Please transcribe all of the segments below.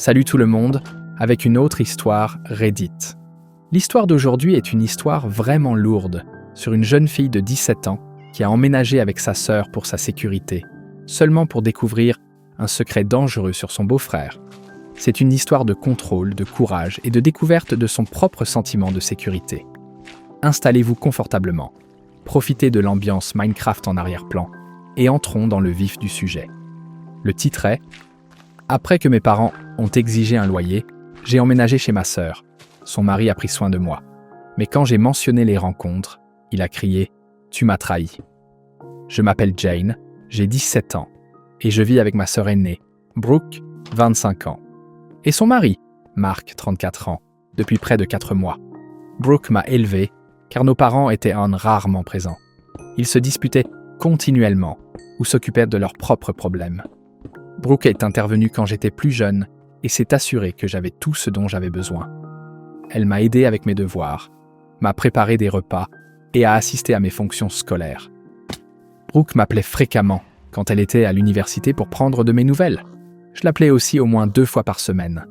Salut tout le monde, avec une autre histoire Reddit. L'histoire d'aujourd'hui est une histoire vraiment lourde sur une jeune fille de 17 ans qui a emménagé avec sa sœur pour sa sécurité, seulement pour découvrir un secret dangereux sur son beau-frère. C'est une histoire de contrôle, de courage et de découverte de son propre sentiment de sécurité. Installez-vous confortablement, profitez de l'ambiance Minecraft en arrière-plan et entrons dans le vif du sujet. Le titre est « Après que mes parents ont exigé un loyer, j'ai emménagé chez ma sœur. Son mari a pris soin de moi. Mais quand j'ai mentionné les rencontres, il a crié « Tu m'as trahi ». Je m'appelle Jane, j'ai 17 ans et je vis avec ma sœur aînée, Brooke, 25 ans. Et son mari, Mark, 34 ans, depuis près de 4 mois. Brooke m'a élevé car nos parents étaient rarement présents. Ils se disputaient continuellement ou s'occupaient de leurs propres problèmes. Brooke est intervenue quand j'étais plus jeune et s'est assurée que j'avais tout ce dont j'avais besoin. Elle m'a aidé avec mes devoirs, m'a préparé des repas et a assisté à mes fonctions scolaires. Brooke m'appelait fréquemment quand elle était à l'université pour prendre de mes nouvelles. Je l'appelais aussi au moins 2 fois par semaine.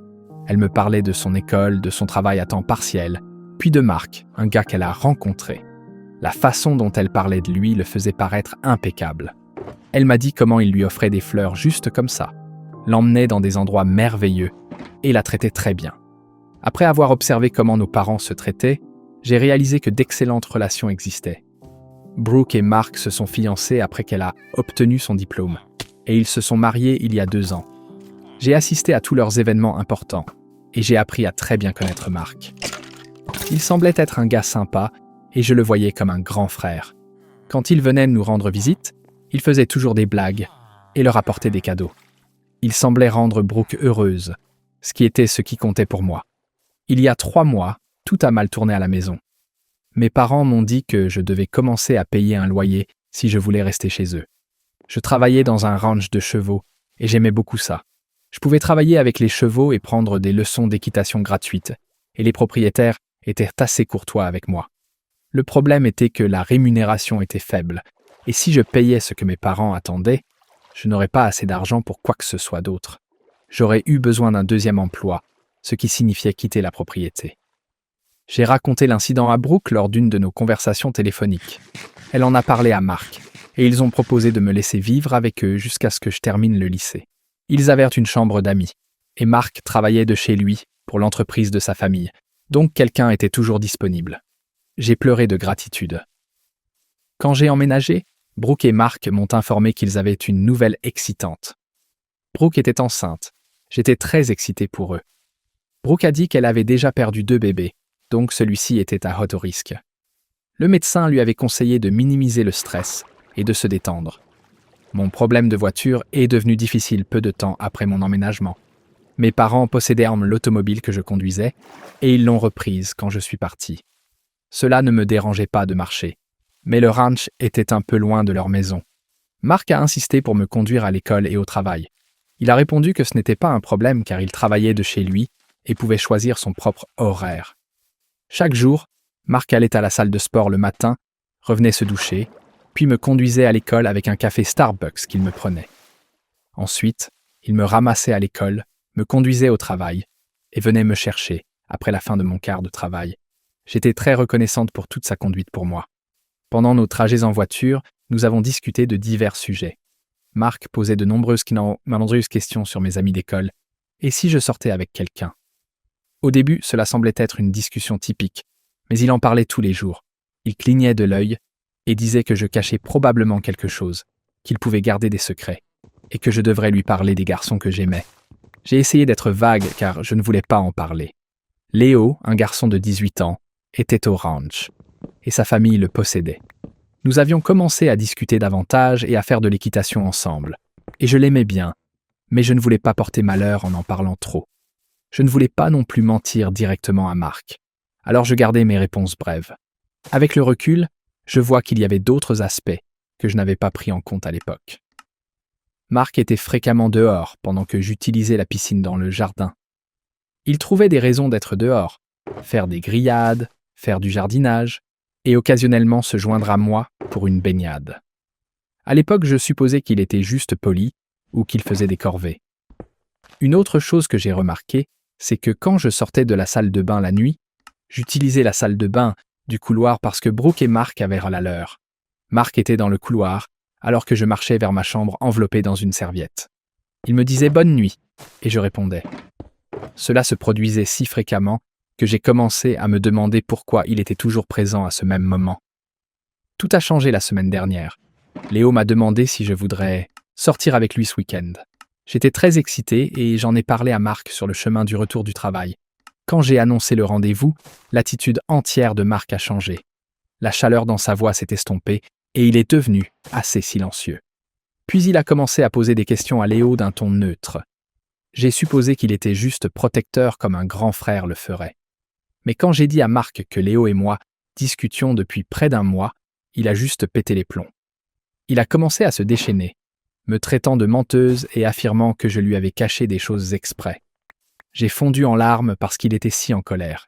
Elle me parlait de son école, de son travail à temps partiel, puis de Mark, un gars qu'elle a rencontré. La façon dont elle parlait de lui le faisait paraître impeccable. Elle m'a dit comment il lui offrait des fleurs juste comme ça, l'emmenait dans des endroits merveilleux et la traitait très bien. Après avoir observé comment nos parents se traitaient, j'ai réalisé que d'excellentes relations existaient. Brooke et Mark se sont fiancés après qu'elle a obtenu son diplôme, et ils se sont mariés il y a 2 ans. J'ai assisté à tous leurs événements importants, et j'ai appris à très bien connaître Mark. Il semblait être un gars sympa, et je le voyais comme un grand frère. Quand il venait nous rendre visite, il faisait toujours des blagues et leur apportait des cadeaux. Il semblait rendre Brooke heureuse, ce qui comptait pour moi. Il y a 3 mois, tout a mal tourné à la maison. Mes parents m'ont dit que je devais commencer à payer un loyer si je voulais rester chez eux. Je travaillais dans un ranch de chevaux et j'aimais beaucoup ça. Je pouvais travailler avec les chevaux et prendre des leçons d'équitation gratuites, et les propriétaires étaient assez courtois avec moi. Le problème était que la rémunération était faible, et si je payais ce que mes parents attendaient, je n'aurais pas assez d'argent pour quoi que ce soit d'autre. J'aurais eu besoin d'un 2e emploi, ce qui signifiait quitter la propriété. J'ai raconté l'incident à Brooke lors d'une de nos conversations téléphoniques. Elle en a parlé à Mark, et ils ont proposé de me laisser vivre avec eux jusqu'à ce que je termine le lycée. Ils avaient une chambre d'amis, et Mark travaillait de chez lui pour l'entreprise de sa famille, donc quelqu'un était toujours disponible. J'ai pleuré de gratitude. Quand j'ai emménagé, Brooke et Mark m'ont informé qu'ils avaient une nouvelle excitante. Brooke était enceinte. J'étais très excité pour eux. Brooke a dit qu'elle avait déjà perdu 2 bébés, donc celui-ci était à haut risque. Le médecin lui avait conseillé de minimiser le stress et de se détendre. Mon problème de voiture est devenu difficile peu de temps après mon emménagement. Mes parents possédaient l'automobile que je conduisais et ils l'ont reprise quand je suis parti. Cela ne me dérangeait pas de marcher, mais le ranch était un peu loin de leur maison. Mark a insisté pour me conduire à l'école et au travail. Il a répondu que ce n'était pas un problème car il travaillait de chez lui et pouvait choisir son propre horaire. Chaque jour, Mark allait à la salle de sport le matin, revenait se doucher, puis me conduisait à l'école avec un café Starbucks qu'il me prenait. Ensuite, il me ramassait à l'école, me conduisait au travail et venait me chercher après la fin de mon quart de travail. J'étais très reconnaissante pour toute sa conduite pour moi. Pendant nos trajets en voiture, nous avons discuté de divers sujets. Mark posait de nombreuses questions sur mes amis d'école et si je sortais avec quelqu'un. Au début, cela semblait être une discussion typique, mais il en parlait tous les jours. Il clignait de l'œil et disait que je cachais probablement quelque chose, qu'il pouvait garder des secrets et que je devrais lui parler des garçons que j'aimais. J'ai essayé d'être vague car je ne voulais pas en parler. Léo, un garçon de 18 ans, était au ranch et sa famille le possédait. Nous avions commencé à discuter davantage et à faire de l'équitation ensemble. Et je l'aimais bien, mais je ne voulais pas porter malheur en parlant trop. Je ne voulais pas non plus mentir directement à Mark. Alors je gardais mes réponses brèves. Avec le recul, je vois qu'il y avait d'autres aspects que je n'avais pas pris en compte à l'époque. Mark était fréquemment dehors pendant que j'utilisais la piscine dans le jardin. Il trouvait des raisons d'être dehors, faire des grillades, faire du jardinage, et occasionnellement se joindre à moi pour une baignade. À l'époque, je supposais qu'il était juste poli ou qu'il faisait des corvées. Une autre chose que j'ai remarqué, c'est que quand je sortais de la salle de bain la nuit, j'utilisais la salle de bain du couloir parce que Brooke et Mark avaient la leur. Mark était dans le couloir, alors que je marchais vers ma chambre enveloppé dans une serviette. Il me disait « bonne nuit » et je répondais. Cela se produisait si fréquemment que j'ai commencé à me demander pourquoi il était toujours présent à ce même moment. Tout a changé la semaine dernière. Léo m'a demandé si je voudrais sortir avec lui ce week-end. J'étais très excité et j'en ai parlé à Mark sur le chemin du retour du travail. Quand j'ai annoncé le rendez-vous, l'attitude entière de Mark a changé. La chaleur dans sa voix s'est estompée et il est devenu assez silencieux. Puis il a commencé à poser des questions à Léo d'un ton neutre. J'ai supposé qu'il était juste protecteur comme un grand frère le ferait. Mais quand j'ai dit à Mark que Léo et moi discutions depuis près d'un mois, il a juste pété les plombs. Il a commencé à se déchaîner, me traitant de menteuse et affirmant que je lui avais caché des choses exprès. J'ai fondu en larmes parce qu'il était si en colère.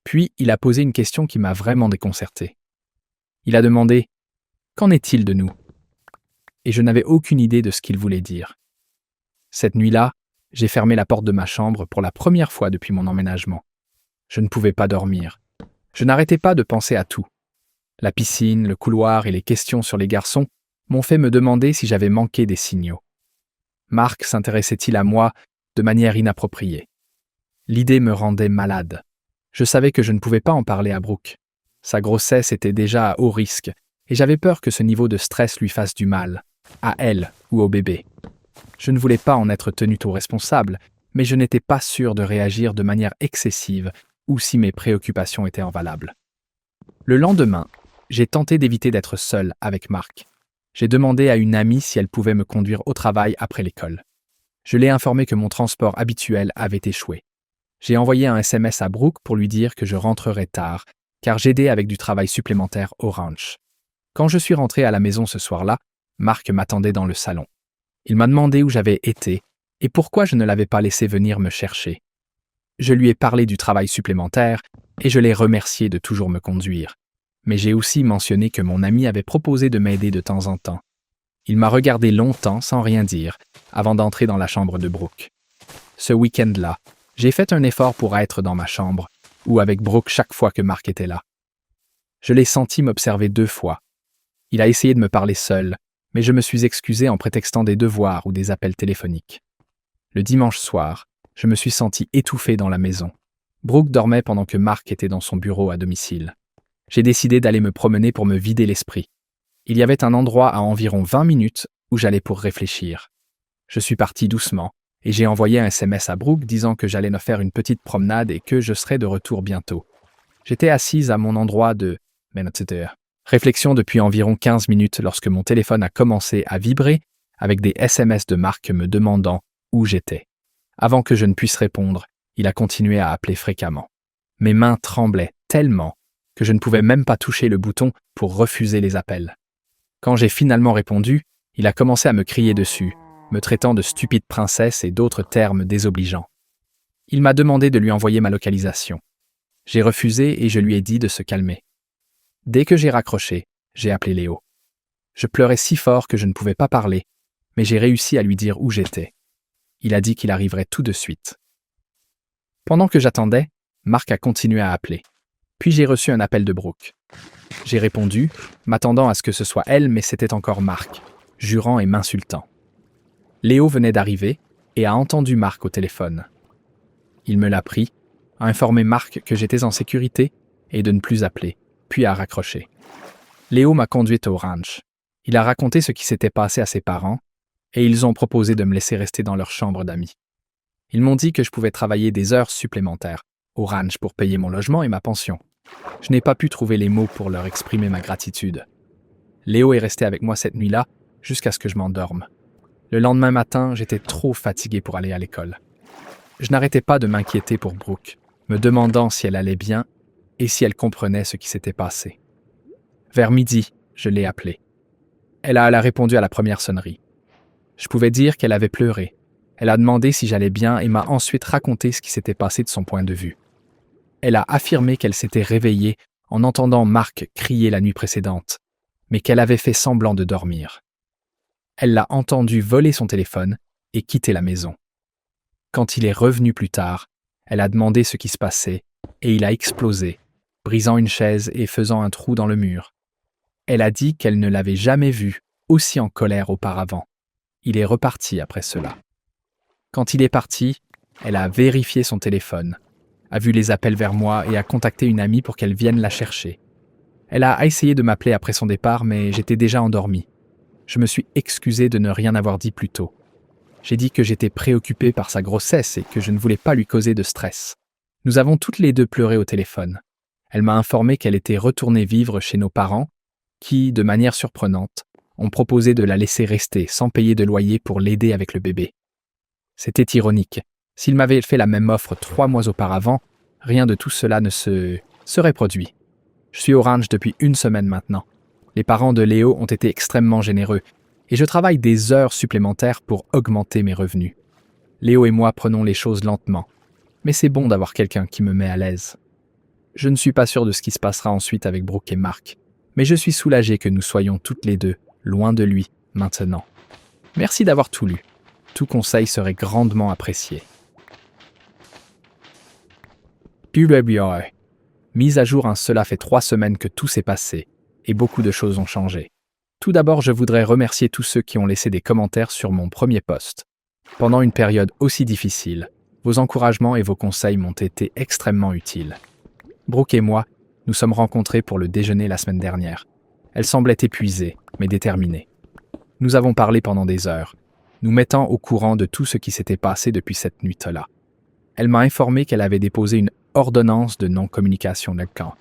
Puis il a posé une question qui m'a vraiment déconcerté. Il a demandé « Qu'en est-il de nous ?» Et je n'avais aucune idée de ce qu'il voulait dire. Cette nuit-là, j'ai fermé la porte de ma chambre pour la première fois depuis mon emménagement. Je ne pouvais pas dormir. Je n'arrêtais pas de penser à tout. La piscine, le couloir et les questions sur les garçons m'ont fait me demander si j'avais manqué des signaux. Mark s'intéressait-il à moi de manière inappropriée? L'idée me rendait malade. Je savais que je ne pouvais pas en parler à Brooke. Sa grossesse était déjà à haut risque et j'avais peur que ce niveau de stress lui fasse du mal, à elle ou au bébé. Je ne voulais pas en être tenu au responsable, mais je n'étais pas sûr de réagir de manière excessive ou si mes préoccupations étaient valables. Le lendemain, j'ai tenté d'éviter d'être seul avec Mark. J'ai demandé à une amie si elle pouvait me conduire au travail après l'école. Je l'ai informé que mon transport habituel avait échoué. J'ai envoyé un SMS à Brooke pour lui dire que je rentrerais tard, car j'aidais avec du travail supplémentaire au ranch. Quand je suis rentré à la maison ce soir-là, Mark m'attendait dans le salon. Il m'a demandé où j'avais été et pourquoi je ne l'avais pas laissé venir me chercher. Je lui ai parlé du travail supplémentaire et je l'ai remercié de toujours me conduire. Mais j'ai aussi mentionné que mon ami avait proposé de m'aider de temps en temps. Il m'a regardé longtemps sans rien dire avant d'entrer dans la chambre de Brooke. Ce week-end-là, j'ai fait un effort pour être dans ma chambre ou avec Brooke chaque fois que Mark était là. Je l'ai senti m'observer 2 fois. Il a essayé de me parler seul, mais je me suis excusé en prétextant des devoirs ou des appels téléphoniques. Le dimanche soir, je me suis senti étouffé dans la maison. Brooke dormait pendant que Mark était dans son bureau à domicile. J'ai décidé d'aller me promener pour me vider l'esprit. Il y avait un endroit à environ 20 minutes où j'allais pour réfléchir. Je suis parti doucement et j'ai envoyé un SMS à Brooke disant que j'allais me faire une petite promenade et que je serais de retour bientôt. J'étais assise à mon endroit de réflexion depuis environ 15 minutes lorsque mon téléphone a commencé à vibrer avec des SMS de Mark me demandant où j'étais. Avant que je ne puisse répondre, il a continué à appeler fréquemment. Mes mains tremblaient tellement que je ne pouvais même pas toucher le bouton pour refuser les appels. Quand j'ai finalement répondu, il a commencé à me crier dessus, me traitant de stupide princesse et d'autres termes désobligeants. Il m'a demandé de lui envoyer ma localisation. J'ai refusé et je lui ai dit de se calmer. Dès que j'ai raccroché, j'ai appelé Léo. Je pleurais si fort que je ne pouvais pas parler, mais j'ai réussi à lui dire où j'étais. Il a dit qu'il arriverait tout de suite. Pendant que j'attendais, Mark a continué à appeler. Puis j'ai reçu un appel de Brooke. J'ai répondu, m'attendant à ce que ce soit elle, mais c'était encore Mark, jurant et m'insultant. Léo venait d'arriver et a entendu Mark au téléphone. Il me l'a pris, a informé Mark que j'étais en sécurité et de ne plus appeler, puis a raccroché. Léo m'a conduite au ranch. Il a raconté ce qui s'était passé à ses parents et ils ont proposé de me laisser rester dans leur chambre d'amis. Ils m'ont dit que je pouvais travailler des heures supplémentaires au ranch pour payer mon logement et ma pension. Je n'ai pas pu trouver les mots pour leur exprimer ma gratitude. Léo est resté avec moi cette nuit-là jusqu'à ce que je m'endorme. Le lendemain matin, j'étais trop fatigué pour aller à l'école. Je n'arrêtais pas de m'inquiéter pour Brooke, me demandant si elle allait bien et si elle comprenait ce qui s'était passé. Vers midi, je l'ai appelée. Elle a répondu à la première sonnerie. Je pouvais dire qu'elle avait pleuré. Elle a demandé si j'allais bien et m'a ensuite raconté ce qui s'était passé de son point de vue. Elle a affirmé qu'elle s'était réveillée en entendant Mark crier la nuit précédente, mais qu'elle avait fait semblant de dormir. Elle l'a entendu voler son téléphone et quitter la maison. Quand il est revenu plus tard, elle a demandé ce qui se passait et il a explosé, brisant une chaise et faisant un trou dans le mur. Elle a dit qu'elle ne l'avait jamais vu aussi en colère auparavant. Il est reparti après cela. Quand il est parti, elle a vérifié son téléphone, a vu les appels vers moi et a contacté une amie pour qu'elle vienne la chercher. Elle a essayé de m'appeler après son départ, mais j'étais déjà endormi. Je me suis excusé de ne rien avoir dit plus tôt. J'ai dit que j'étais préoccupé par sa grossesse et que je ne voulais pas lui causer de stress. Nous avons toutes les deux pleuré au téléphone. Elle m'a informé qu'elle était retournée vivre chez nos parents, qui, de manière surprenante, ont proposé de la laisser rester sans payer de loyer pour l'aider avec le bébé. C'était ironique. S'il m'avait fait la même offre 3 mois auparavant, rien de tout cela ne se serait produit. Je suis au ranch depuis 1 semaine maintenant. Les parents de Léo ont été extrêmement généreux et je travaille des heures supplémentaires pour augmenter mes revenus. Léo et moi prenons les choses lentement, mais c'est bon d'avoir quelqu'un qui me met à l'aise. Je ne suis pas sûr de ce qui se passera ensuite avec Brooke et Mark, mais je suis soulagé que nous soyons toutes les deux loin de lui maintenant. Merci d'avoir tout lu. Tout conseil serait grandement apprécié. Mise à jour, cela fait 3 semaines que tout s'est passé et beaucoup de choses ont changé. Tout d'abord, je voudrais remercier tous ceux qui ont laissé des commentaires sur mon premier post. Pendant une période aussi difficile, vos encouragements et vos conseils m'ont été extrêmement utiles. Brooke et moi, nous sommes rencontrés pour le déjeuner la semaine dernière. Elle semblait épuisée, mais déterminée. Nous avons parlé pendant des heures, nous mettant au courant de tout ce qui s'était passé depuis cette nuit-là. Elle m'a informé qu'elle avait déposé une ordonnance de non-communication de camp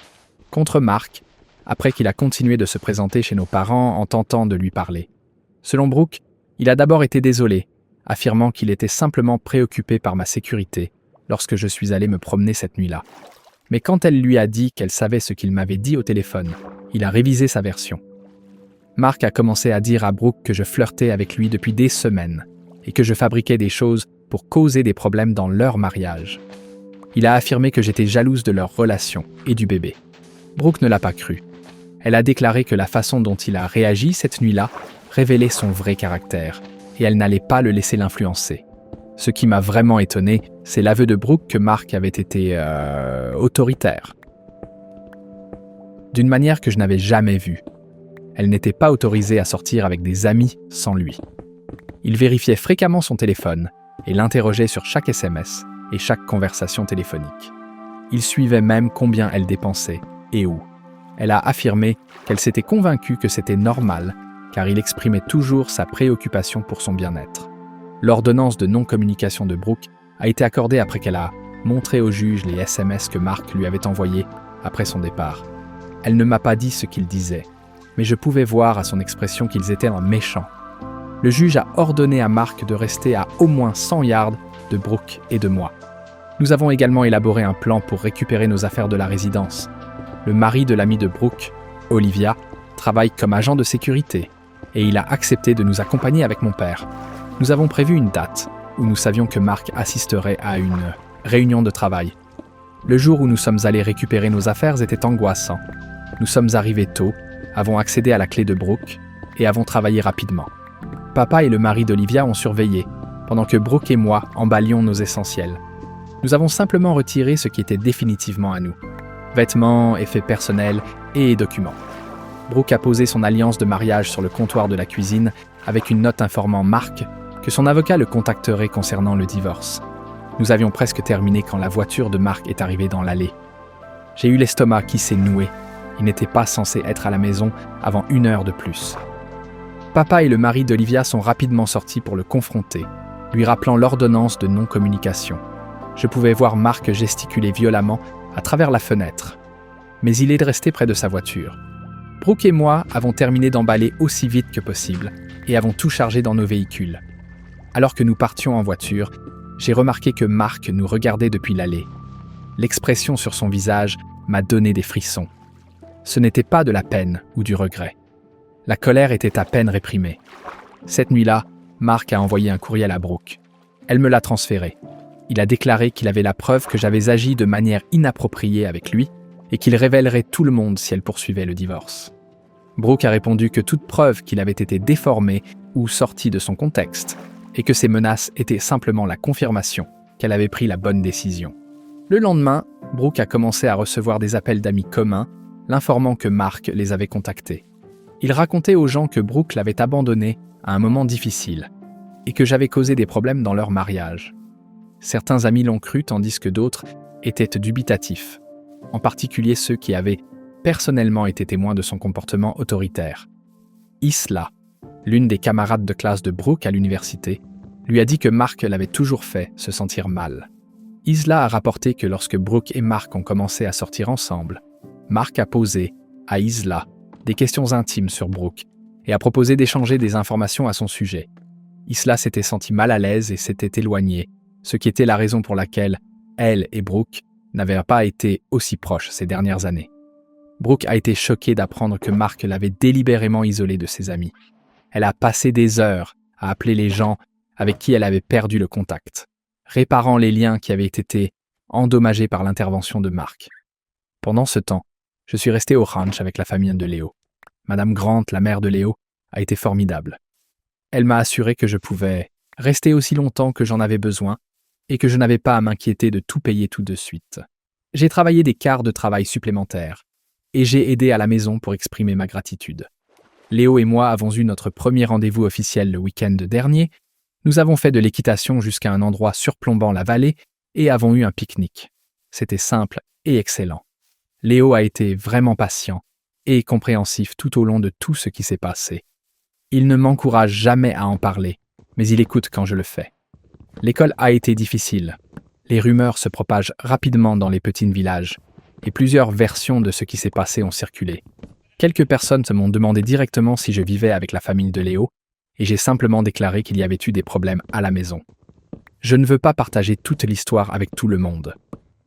contre Mark, après qu'il a continué de se présenter chez nos parents en tentant de lui parler. Selon Brooke, il a d'abord été désolé, affirmant qu'il était simplement préoccupé par ma sécurité lorsque je suis allé me promener cette nuit-là. Mais quand elle lui a dit qu'elle savait ce qu'il m'avait dit au téléphone, il a révisé sa version. Mark a commencé à dire à Brooke que je flirtais avec lui depuis des semaines et que je fabriquais des choses pour causer des problèmes dans leur mariage. Il a affirmé que j'étais jalouse de leur relation et du bébé. Brooke ne l'a pas cru. Elle a déclaré que la façon dont il a réagi cette nuit-là révélait son vrai caractère et elle n'allait pas le laisser l'influencer. Ce qui m'a vraiment étonné, c'est l'aveu de Brooke que Mark avait été autoritaire. D'une manière que je n'avais jamais vue. Elle n'était pas autorisée à sortir avec des amis sans lui. Il vérifiait fréquemment son téléphone et l'interrogeait sur chaque SMS et chaque conversation téléphonique. Il suivait même combien elle dépensait et où. Elle a affirmé qu'elle s'était convaincue que c'était normal, car il exprimait toujours sa préoccupation pour son bien-être. L'ordonnance de non-communication de Brooke a été accordée après qu'elle a montré au juge les SMS que Mark lui avait envoyés après son départ. Elle ne m'a pas dit ce qu'il disait, mais je pouvais voir à son expression qu'ils étaient méchants. Le juge a ordonné à Mark de rester à au moins 100 yards de Brooke et de moi. Nous avons également élaboré un plan pour récupérer nos affaires de la résidence. Le mari de l'amie de Brooke, Olivia, travaille comme agent de sécurité et il a accepté de nous accompagner avec mon père. Nous avons prévu une date où nous savions que Mark assisterait à une réunion de travail. Le jour où nous sommes allés récupérer nos affaires était angoissant. Nous sommes arrivés tôt, avons accédé à la clé de Brooke et avons travaillé rapidement. Papa et le mari d'Olivia ont surveillé, pendant que Brooke et moi emballions nos essentiels. Nous avons simplement retiré ce qui était définitivement à nous. Vêtements, effets personnels et documents. Brooke a posé son alliance de mariage sur le comptoir de la cuisine avec une note informant Mark que son avocat le contacterait concernant le divorce. Nous avions presque terminé quand la voiture de Mark est arrivée dans l'allée. J'ai eu l'estomac qui s'est noué. Il n'était pas censé être à la maison avant 1 heure de plus. Papa et le mari d'Olivia sont rapidement sortis pour le confronter, lui rappelant l'ordonnance de non-communication. Je pouvais voir Mark gesticuler violemment à travers la fenêtre, mais il est resté près de sa voiture. Brooke et moi avons terminé d'emballer aussi vite que possible et avons tout chargé dans nos véhicules. Alors que nous partions en voiture, j'ai remarqué que Mark nous regardait depuis l'allée. L'expression sur son visage m'a donné des frissons. Ce n'était pas de la peine ou du regret. La colère était à peine réprimée. Cette nuit-là, Mark a envoyé un courriel à Brooke. Elle me l'a transféré. Il a déclaré qu'il avait la preuve que j'avais agi de manière inappropriée avec lui et qu'il révélerait tout le monde si elle poursuivait le divorce. Brooke a répondu que toute preuve qu'il avait été déformée ou sortie de son contexte et que ces menaces étaient simplement la confirmation qu'elle avait pris la bonne décision. Le lendemain, Brooke a commencé à recevoir des appels d'amis communs, l'informant que Mark les avait contactés. Il racontait aux gens que Brooke l'avait abandonné à un moment difficile et que j'avais causé des problèmes dans leur mariage. Certains amis l'ont cru tandis que d'autres étaient dubitatifs, en particulier ceux qui avaient personnellement été témoins de son comportement autoritaire. Isla, l'une des camarades de classe de Brooke à l'université, lui a dit que Mark l'avait toujours fait se sentir mal. Isla a rapporté que lorsque Brooke et Mark ont commencé à sortir ensemble, Mark a posé à Isla des questions intimes sur Brooke et a proposé d'échanger des informations à son sujet. Isla s'était sentie mal à l'aise et s'était éloignée, ce qui était la raison pour laquelle elle et Brooke n'avaient pas été aussi proches ces dernières années. Brooke a été choquée d'apprendre que Mark l'avait délibérément isolée de ses amis. Elle a passé des heures à appeler les gens avec qui elle avait perdu le contact, réparant les liens qui avaient été endommagés par l'intervention de Mark. Pendant ce temps, je suis resté au ranch avec la famille de Léo. Madame Grant, la mère de Léo, a été formidable. Elle m'a assuré que je pouvais rester aussi longtemps que j'en avais besoin et que je n'avais pas à m'inquiéter de tout payer tout de suite. J'ai travaillé des quarts de travail supplémentaires et j'ai aidé à la maison pour exprimer ma gratitude. Léo et moi avons eu notre premier rendez-vous officiel le week-end dernier. Nous avons fait de l'équitation jusqu'à un endroit surplombant la vallée et avons eu un pique-nique. C'était simple et excellent. Léo a été vraiment patient et compréhensif tout au long de tout ce qui s'est passé. Il ne m'encourage jamais à en parler, mais il écoute quand je le fais. L'école a été difficile. Les rumeurs se propagent rapidement dans les petits villages et plusieurs versions de ce qui s'est passé ont circulé. Quelques personnes m'ont demandé directement si je vivais avec la famille de Léo et j'ai simplement déclaré qu'il y avait eu des problèmes à la maison. Je ne veux pas partager toute l'histoire avec tout le monde.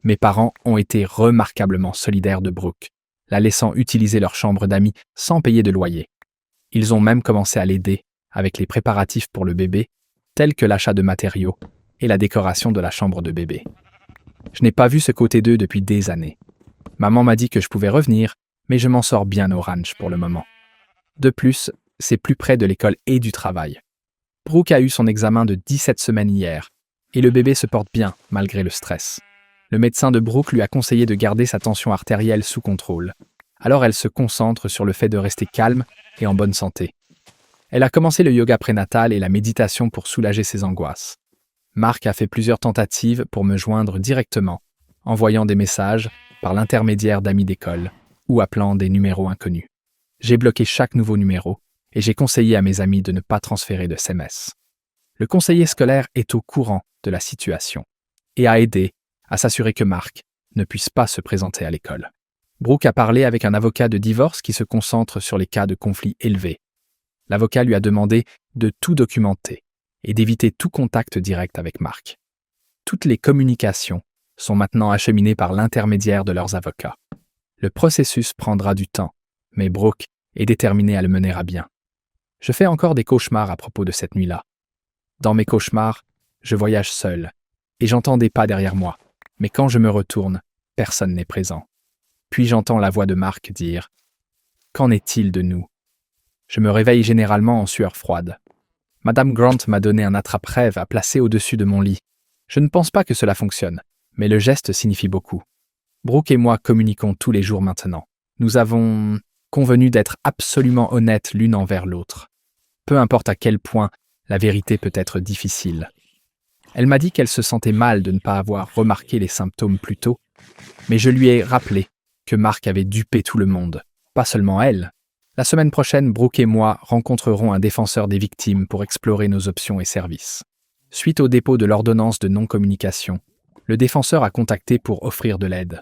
Mes parents ont été remarquablement solidaires de Brooke, la laissant utiliser leur chambre d'amis sans payer de loyer. Ils ont même commencé à l'aider avec les préparatifs pour le bébé, tels que l'achat de matériaux et la décoration de la chambre de bébé. Je n'ai pas vu ce côté d'eux depuis des années. Maman m'a dit que je pouvais revenir, mais je m'en sors bien au ranch pour le moment. De plus, c'est plus près de l'école et du travail. Brooke a eu son examen de 17 semaines hier, et le bébé se porte bien malgré le stress. Le médecin de Brooke lui a conseillé de garder sa tension artérielle sous contrôle. Alors elle se concentre sur le fait de rester calme et en bonne santé. Elle a commencé le yoga prénatal et la méditation pour soulager ses angoisses. Mark a fait plusieurs tentatives pour me joindre directement, envoyant des messages par l'intermédiaire d'amis d'école ou appelant des numéros inconnus. J'ai bloqué chaque nouveau numéro et j'ai conseillé à mes amis de ne pas transférer de SMS. Le conseiller scolaire est au courant de la situation et a aidé à s'assurer que Mark ne puisse pas se présenter à l'école. Brooke a parlé avec un avocat de divorce qui se concentre sur les cas de conflits élevés. L'avocat lui a demandé de tout documenter et d'éviter tout contact direct avec Mark. Toutes les communications sont maintenant acheminées par l'intermédiaire de leurs avocats. Le processus prendra du temps, mais Brooke est déterminée à le mener à bien. Je fais encore des cauchemars à propos de cette nuit-là. Dans mes cauchemars, je voyage seul et j'entends des pas derrière moi, mais quand je me retourne, personne n'est présent. Puis j'entends la voix de Mark dire « Qu'en est-il de nous ?» Je me réveille généralement en sueur froide. Madame Grant m'a donné un attrape-rêve à placer au-dessus de mon lit. Je ne pense pas que cela fonctionne, mais le geste signifie beaucoup. Brooke et moi communiquons tous les jours maintenant. Nous avons convenu d'être absolument honnêtes l'une envers l'autre. Peu importe à quel point la vérité peut être difficile. Elle m'a dit qu'elle se sentait mal de ne pas avoir remarqué les symptômes plus tôt, mais je lui ai rappelé que Mark avait dupé tout le monde, pas seulement elle. La semaine prochaine, Brooke et moi rencontrerons un défenseur des victimes pour explorer nos options et services. Suite au dépôt de l'ordonnance de non-communication, le défenseur a contacté pour offrir de l'aide.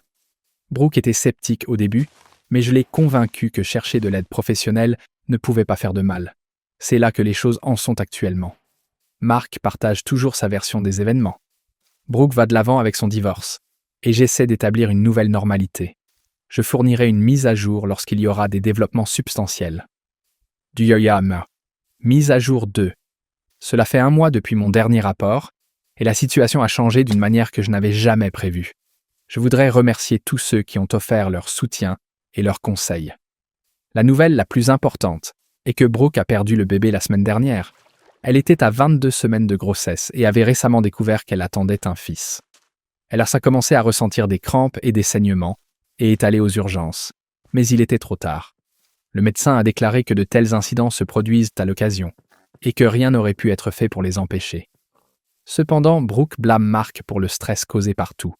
Brooke était sceptique au début, mais je l'ai convaincu que chercher de l'aide professionnelle ne pouvait pas faire de mal. C'est là que les choses en sont actuellement. Mark partage toujours sa version des événements. Brooke va de l'avant avec son divorce, et j'essaie d'établir une nouvelle normalité. Je fournirai une mise à jour lorsqu'il y aura des développements substantiels. Du Yoyama. Mise à jour 2. Cela fait 1 mois depuis mon dernier rapport, et la situation a changé d'une manière que je n'avais jamais prévue. Je voudrais remercier tous ceux qui ont offert leur soutien et leurs conseils. La nouvelle la plus importante est que Brooke a perdu le bébé la semaine dernière. Elle était à 22 semaines de grossesse et avait récemment découvert qu'elle attendait un fils. Elle a commencé à ressentir des crampes et des saignements et est allée aux urgences. Mais il était trop tard. Le médecin a déclaré que de tels incidents se produisent à l'occasion et que rien n'aurait pu être fait pour les empêcher. Cependant, Brooke blâme Mark pour le stress causé par tout.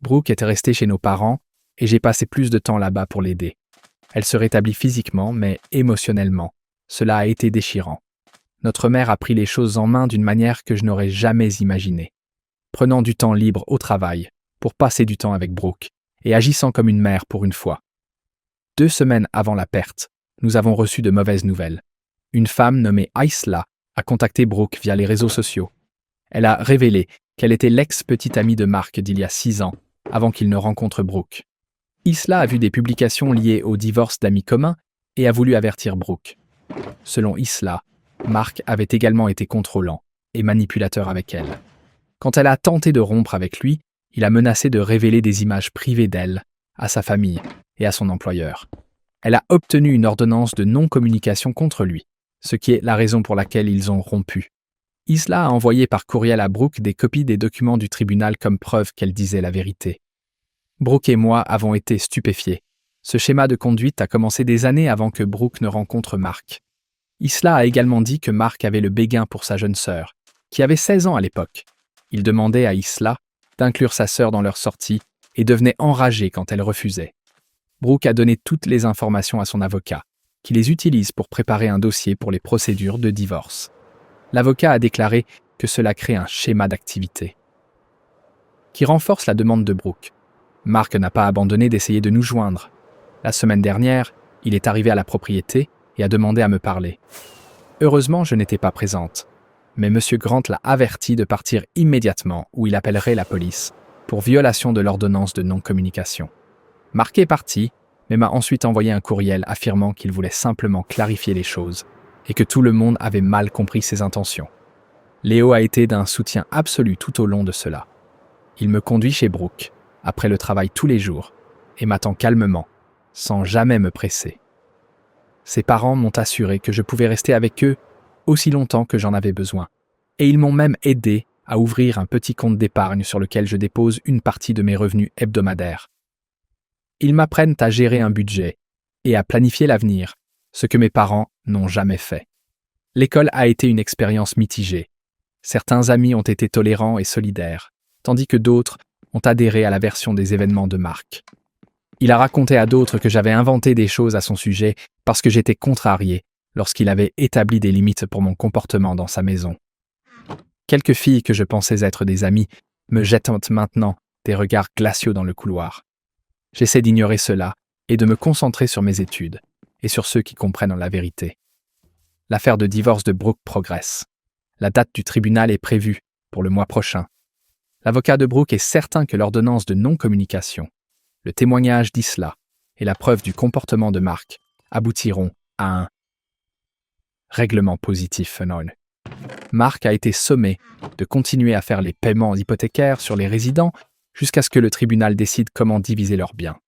Brooke était restée chez nos parents et j'ai passé plus de temps là-bas pour l'aider. Elle se rétablit physiquement, mais émotionnellement. Cela a été déchirant. Notre mère a pris les choses en main d'une manière que je n'aurais jamais imaginée. Prenant du temps libre au travail pour passer du temps avec Brooke et agissant comme une mère pour une fois. 2 semaines avant la perte, nous avons reçu de mauvaises nouvelles. Une femme nommée Isla a contacté Brooke via les réseaux sociaux. Elle a révélé qu'elle était l'ex-petite amie de Mark d'il y a 6 ans, avant qu'il ne rencontre Brooke. Isla a vu des publications liées au divorce d'amis communs et a voulu avertir Brooke. Selon Isla, Mark avait également été contrôlant et manipulateur avec elle. Quand elle a tenté de rompre avec lui, il a menacé de révéler des images privées d'elle, à sa famille et à son employeur. Elle a obtenu une ordonnance de non-communication contre lui, ce qui est la raison pour laquelle ils ont rompu. Isla a envoyé par courriel à Brooke des copies des documents du tribunal comme preuve qu'elle disait la vérité. Brooke et moi avons été stupéfiés. Ce schéma de conduite a commencé des années avant que Brooke ne rencontre Mark. Isla a également dit que Mark avait le béguin pour sa jeune sœur, qui avait 16 ans à l'époque. Il demandait à Isla d'inclure sa sœur dans leur sortie et devenait enragé quand elle refusait. Brooke a donné toutes les informations à son avocat, qui les utilise pour préparer un dossier pour les procédures de divorce. L'avocat a déclaré que cela crée un schéma d'activité qui renforce la demande de Brooke. Mark n'a pas abandonné d'essayer de nous joindre. La semaine dernière, il est arrivé à la propriété et a demandé à me parler. Heureusement, je n'étais pas présente, mais M. Grant l'a averti de partir immédiatement où il appellerait la police pour violation de l'ordonnance de non-communication. Mark est parti, mais m'a ensuite envoyé un courriel affirmant qu'il voulait simplement clarifier les choses et que tout le monde avait mal compris ses intentions. Léo a été d'un soutien absolu tout au long de cela. Il me conduit chez Brooke, après le travail tous les jours, et m'attend calmement, sans jamais me presser. Ses parents m'ont assuré que je pouvais rester avec eux aussi longtemps que j'en avais besoin, et ils m'ont même aidé à ouvrir un petit compte d'épargne sur lequel je dépose une partie de mes revenus hebdomadaires. Ils m'apprennent à gérer un budget et à planifier l'avenir, ce que mes parents n'ont jamais fait. L'école a été une expérience mitigée. Certains amis ont été tolérants et solidaires, tandis que d'autres ont adhéré à la version des événements de Mark. Il a raconté à d'autres que j'avais inventé des choses à son sujet parce que j'étais contrarié lorsqu'il avait établi des limites pour mon comportement dans sa maison. Quelques filles que je pensais être des amies me jettent maintenant des regards glaciaux dans le couloir. J'essaie d'ignorer cela et de me concentrer sur mes études et sur ceux qui comprennent la vérité. L'affaire de divorce de Brooke progresse. La date du tribunal est prévue pour le mois prochain. L'avocat de Brooke est certain que l'ordonnance de non-communication, le témoignage d'Isla et la preuve du comportement de Mark aboutiront à un règlement positif. Mark a été sommé de continuer à faire les paiements hypothécaires sur les résidents jusqu'à ce que le tribunal décide comment diviser leurs biens.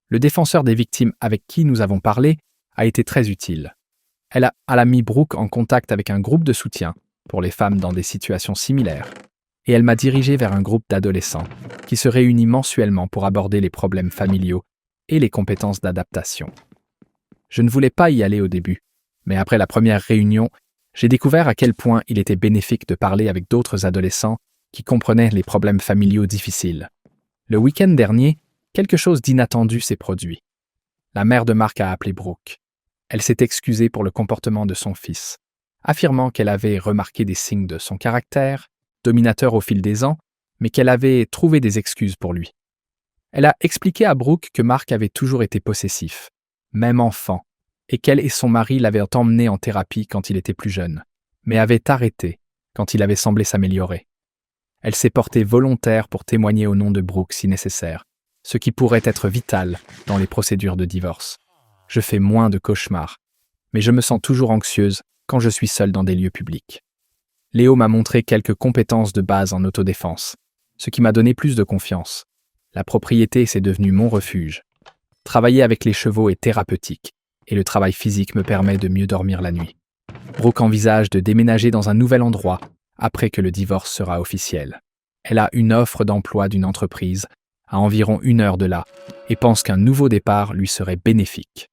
Le défenseur des victimes avec qui nous avons parlé a été très utile. Elle a mis Brooke en contact avec un groupe de soutien pour les femmes dans des situations similaires, et elle m'a dirigé vers un groupe d'adolescents qui se réunit mensuellement pour aborder les problèmes familiaux et les compétences d'adaptation. Je ne voulais pas y aller au début, mais après la première réunion, j'ai découvert à quel point il était bénéfique de parler avec d'autres adolescents qui comprenaient les problèmes familiaux difficiles. Le week-end dernier, quelque chose d'inattendu s'est produit. La mère de Mark a appelé Brooke. Elle s'est excusée pour le comportement de son fils, affirmant qu'elle avait remarqué des signes de son caractère, dominateur au fil des ans, mais qu'elle avait trouvé des excuses pour lui. Elle a expliqué à Brooke que Mark avait toujours été possessif, même enfant, et qu'elle et son mari l'avaient emmené en thérapie quand il était plus jeune, mais avaient arrêté quand il avait semblé s'améliorer. Elle s'est portée volontaire pour témoigner au nom de Brooke si nécessaire, ce qui pourrait être vital dans les procédures de divorce. Je fais moins de cauchemars, mais je me sens toujours anxieuse quand je suis seule dans des lieux publics. Léo m'a montré quelques compétences de base en autodéfense, ce qui m'a donné plus de confiance. La propriété, c'est devenu mon refuge. Travailler avec les chevaux est thérapeutique, et le travail physique me permet de mieux dormir la nuit. Brooke envisage de déménager dans un nouvel endroit après que le divorce sera officiel. Elle a une offre d'emploi d'une entreprise à environ 1 heure de là et pense qu'un nouveau départ lui serait bénéfique.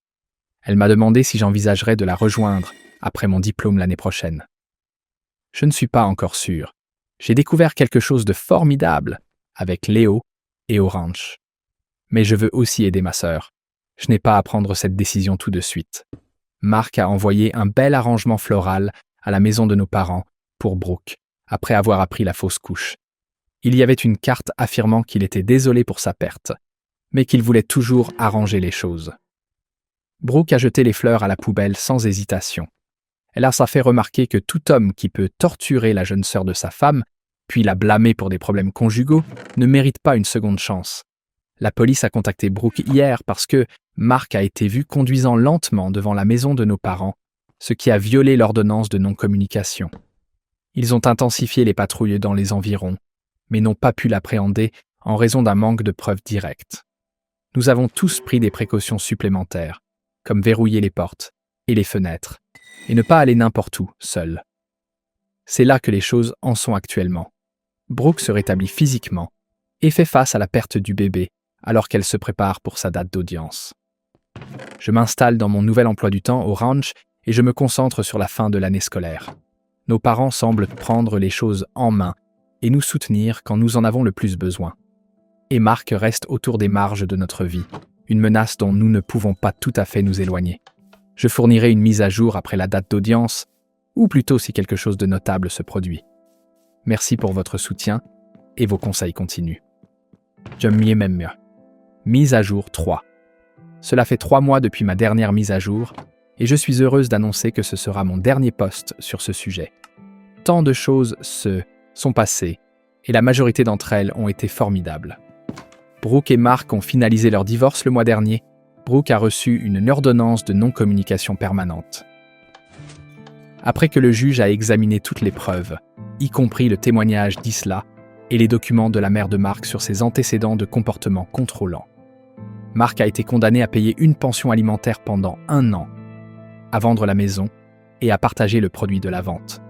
Elle m'a demandé si j'envisagerais de la rejoindre après mon diplôme l'année prochaine. Je ne suis pas encore sûr. J'ai découvert quelque chose de formidable avec Léo et au ranch. Mais je veux aussi aider ma sœur. Je n'ai pas à prendre cette décision tout de suite. Mark a envoyé un bel arrangement floral à la maison de nos parents pour Brooke, après avoir appris la fausse couche. Il y avait une carte affirmant qu'il était désolé pour sa perte, mais qu'il voulait toujours arranger les choses. Brooke a jeté les fleurs à la poubelle sans hésitation. Elle a fait remarquer que tout homme qui peut torturer la jeune sœur de sa femme, puis la blâmer pour des problèmes conjugaux, ne mérite pas une seconde chance. La police a contacté Brooke hier parce que Mark a été vu conduisant lentement devant la maison de nos parents, ce qui a violé l'ordonnance de non-communication. Ils ont intensifié les patrouilles dans les environs, mais n'ont pas pu l'appréhender en raison d'un manque de preuves directes. Nous avons tous pris des précautions supplémentaires, comme verrouiller les portes et les fenêtres, et ne pas aller n'importe où, seul. C'est là que les choses en sont actuellement. Brooke se rétablit physiquement et fait face à la perte du bébé alors qu'elle se prépare pour sa date d'audience. Je m'installe dans mon nouvel emploi du temps au ranch et je me concentre sur la fin de l'année scolaire. Nos parents semblent prendre les choses en main et nous soutenir quand nous en avons le plus besoin. Et Mark reste autour des marges de notre vie, une menace dont nous ne pouvons pas tout à fait nous éloigner. Je fournirai une mise à jour après la date d'audience, ou plutôt si quelque chose de notable se produit. Merci pour votre soutien et vos conseils continus. Mieux. Mise à jour 3. Cela fait 3 mois depuis ma dernière mise à jour et je suis heureuse d'annoncer que ce sera mon dernier post sur ce sujet. Tant de choses sont passées et la majorité d'entre elles ont été formidables. Brooke et Mark ont finalisé leur divorce le mois dernier. Brooke a reçu une ordonnance de non-communication permanente. Après que le juge a examiné toutes les preuves, y compris le témoignage d'Isla et les documents de la mère de Mark sur ses antécédents de comportement contrôlant, Mark a été condamné à payer une pension alimentaire pendant 1 an, à vendre la maison et à partager le produit de la vente.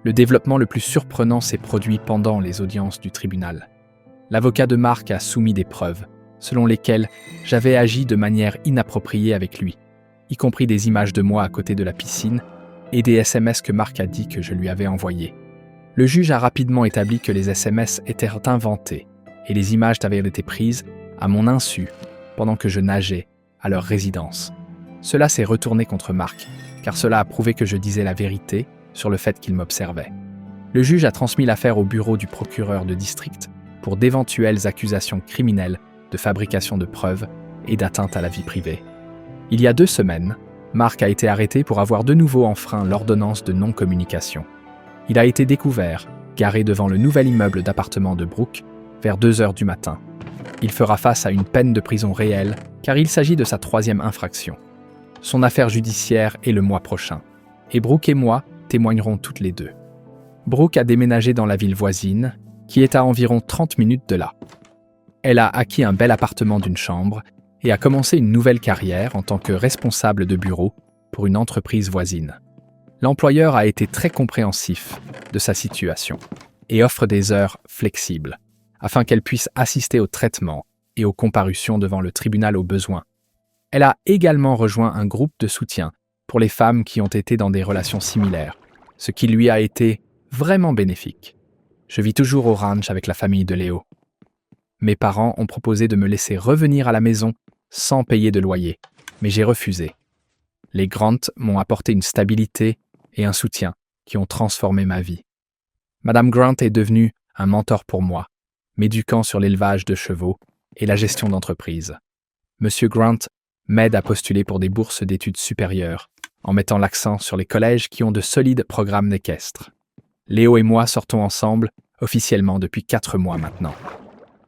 Le développement le plus surprenant s'est produit pendant les audiences du tribunal. L'avocat de Mark a soumis des preuves, selon lesquelles j'avais agi de manière inappropriée avec lui, y compris des images de moi à côté de la piscine et des SMS que Mark a dit que je lui avais envoyés. Le juge a rapidement établi que les SMS étaient inventés et les images avaient été prises à mon insu pendant que je nageais à leur résidence. Cela s'est retourné contre Mark, car cela a prouvé que je disais la vérité sur le fait qu'il m'observait. Le juge a transmis l'affaire au bureau du procureur de district pour d'éventuelles accusations criminelles de fabrication de preuves et d'atteinte à la vie privée. Il y a 2 semaines, Mark a été arrêté pour avoir de nouveau enfreint l'ordonnance de non-communication. Il a été découvert, garé devant le nouvel immeuble d'appartement de Brooke, vers 2 heures du matin. Il fera face à une peine de prison réelle, car il s'agit de sa 3e infraction. Son affaire judiciaire est le mois prochain, et Brooke et moi témoignerons toutes les 2. Brooke a déménagé dans la ville voisine, qui est à environ 30 minutes de là. Elle a acquis un bel appartement d'une chambre et a commencé une nouvelle carrière en tant que responsable de bureau pour une entreprise voisine. L'employeur a été très compréhensif de sa situation et offre des heures flexibles, afin qu'elle puisse assister au traitement et aux comparutions devant le tribunal au besoin. Elle a également rejoint un groupe de soutien pour les femmes qui ont été dans des relations similaires, ce qui lui a été vraiment bénéfique. Je vis toujours au ranch avec la famille de Léo. Mes parents ont proposé de me laisser revenir à la maison sans payer de loyer, mais j'ai refusé. Les Grant m'ont apporté une stabilité et un soutien qui ont transformé ma vie. Madame Grant est devenue un mentor pour moi, m'éduquant sur l'élevage de chevaux et la gestion d'entreprise. Monsieur Grant m'aide à postuler pour des bourses d'études supérieures, en mettant l'accent sur les collèges qui ont de solides programmes équestres. Léo et moi sortons ensemble officiellement depuis 4 mois maintenant.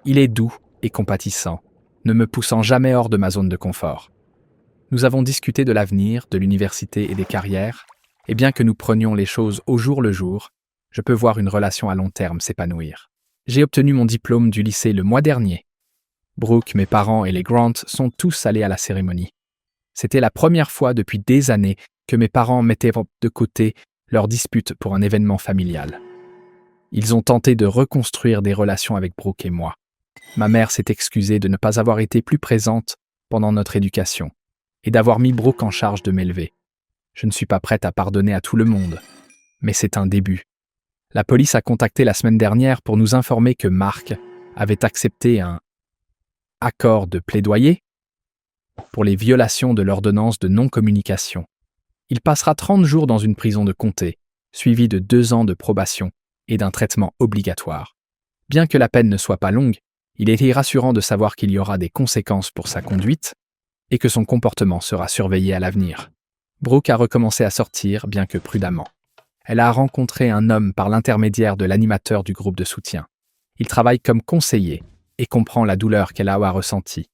Il est doux et compatissant, ne me poussant jamais hors de ma zone de confort. Nous avons discuté de l'avenir, de l'université et des carrières, et bien que nous prenions les choses au jour le jour, je peux voir une relation à long terme s'épanouir. J'ai obtenu mon diplôme du lycée le mois dernier. Brooke, mes parents et les Grant sont tous allés à la cérémonie. C'était la première fois depuis des années que mes parents mettaient de côté leur dispute pour un événement familial. Ils ont tenté de reconstruire des relations avec Brooke et moi. Ma mère s'est excusée de ne pas avoir été plus présente pendant notre éducation et d'avoir mis Brooke en charge de m'élever. Je ne suis pas prête à pardonner à tout le monde, mais c'est un début. La police a contacté la semaine dernière pour nous informer que Mark avait accepté un accord de plaidoyer pour les violations de l'ordonnance de non-communication. Il passera 30 jours dans une prison de comté, suivi de 2 ans de probation et d'un traitement obligatoire. Bien que la peine ne soit pas longue, il est rassurant de savoir qu'il y aura des conséquences pour sa conduite et que son comportement sera surveillé à l'avenir. Brooke a recommencé à sortir, bien que prudemment. Elle a rencontré un homme par l'intermédiaire de l'animateur du groupe de soutien. Il travaille comme conseiller et comprend la douleur qu'elle a ressentie.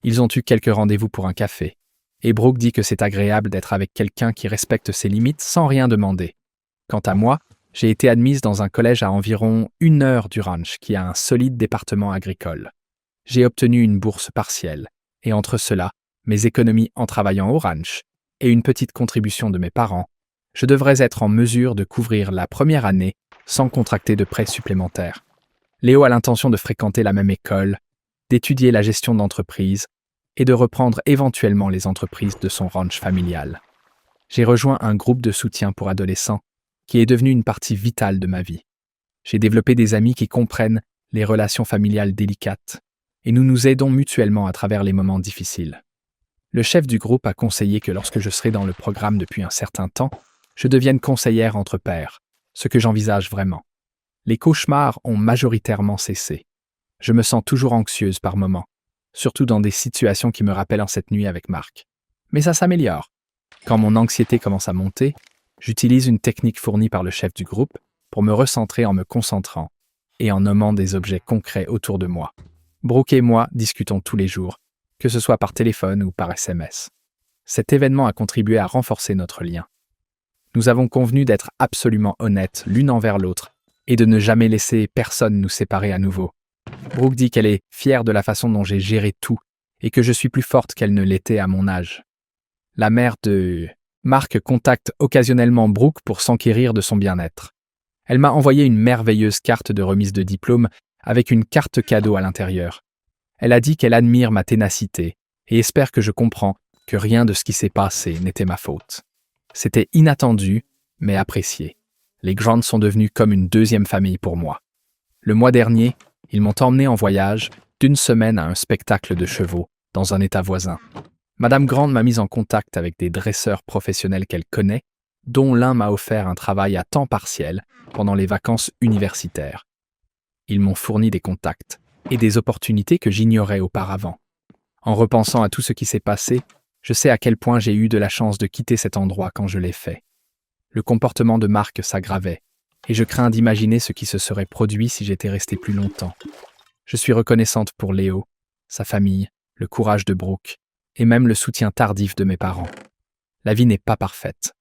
Ils ont eu quelques rendez-vous pour un café, et Brooke dit que c'est agréable d'être avec quelqu'un qui respecte ses limites sans rien demander. Quant à moi, j'ai été admise dans un collège à environ 1 heure du ranch qui a un solide département agricole. J'ai obtenu une bourse partielle, et entre cela, mes économies en travaillant au ranch et une petite contribution de mes parents, je devrais être en mesure de couvrir la première année sans contracter de prêts supplémentaires. Léo a l'intention de fréquenter la même école, d'étudier la gestion d'entreprise et de reprendre éventuellement les entreprises de son ranch familial. J'ai rejoint un groupe de soutien pour adolescents qui est devenu une partie vitale de ma vie. J'ai développé des amis qui comprennent les relations familiales délicates et nous nous aidons mutuellement à travers les moments difficiles. Le chef du groupe a conseillé que lorsque je serai dans le programme depuis un certain temps, je devienne conseillère entre pairs, ce que j'envisage vraiment. Les cauchemars ont majoritairement cessé. Je me sens toujours anxieuse par moments, surtout dans des situations qui me rappellent cette nuit avec Mark. Mais ça s'améliore. Quand mon anxiété commence à monter, j'utilise une technique fournie par le chef du groupe pour me recentrer en me concentrant et en nommant des objets concrets autour de moi. Brooke et moi discutons tous les jours, que ce soit par téléphone ou par SMS. Cet événement a contribué à renforcer notre lien. Nous avons convenu d'être absolument honnêtes l'une envers l'autre et de ne jamais laisser personne nous séparer à nouveau. Brooke dit qu'elle est fière de la façon dont j'ai géré tout et que je suis plus forte qu'elle ne l'était à mon âge. La mère de Mark contacte occasionnellement Brooke pour s'enquérir de son bien-être. Elle m'a envoyé une merveilleuse carte de remise de diplôme avec une carte cadeau à l'intérieur. Elle a dit qu'elle admire ma ténacité et espère que je comprends que rien de ce qui s'est passé n'était ma faute. C'était inattendu, mais apprécié. Les Grants sont devenus comme une deuxième famille pour moi. Le mois dernier, ils m'ont emmené en voyage d'1 semaine à un spectacle de chevaux dans un état voisin. Madame Grant m'a mis en contact avec des dresseurs professionnels qu'elle connaît, dont l'un m'a offert un travail à temps partiel pendant les vacances universitaires. Ils m'ont fourni des contacts et des opportunités que j'ignorais auparavant. En repensant à tout ce qui s'est passé, je sais à quel point j'ai eu de la chance de quitter cet endroit quand je l'ai fait. Le comportement de Mark s'aggravait, et je crains d'imaginer ce qui se serait produit si j'étais restée plus longtemps. Je suis reconnaissante pour Léo, sa famille, le courage de Brooke, et même le soutien tardif de mes parents. La vie n'est pas parfaite.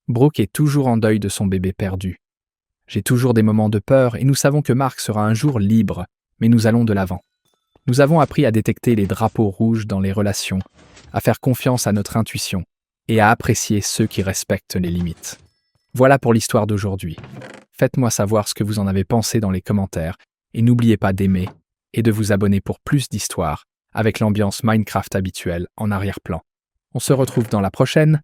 Brooke est toujours en deuil de son bébé perdu. J'ai toujours des moments de peur et nous savons que Mark sera un jour libre, mais nous allons de l'avant. Nous avons appris à détecter les drapeaux rouges dans les relations, à faire confiance à notre intuition et à apprécier ceux qui respectent les limites. Voilà pour l'histoire d'aujourd'hui. Faites-moi savoir ce que vous en avez pensé dans les commentaires et n'oubliez pas d'aimer et de vous abonner pour plus d'histoires avec l'ambiance Minecraft habituelle en arrière-plan. On se retrouve dans la prochaine.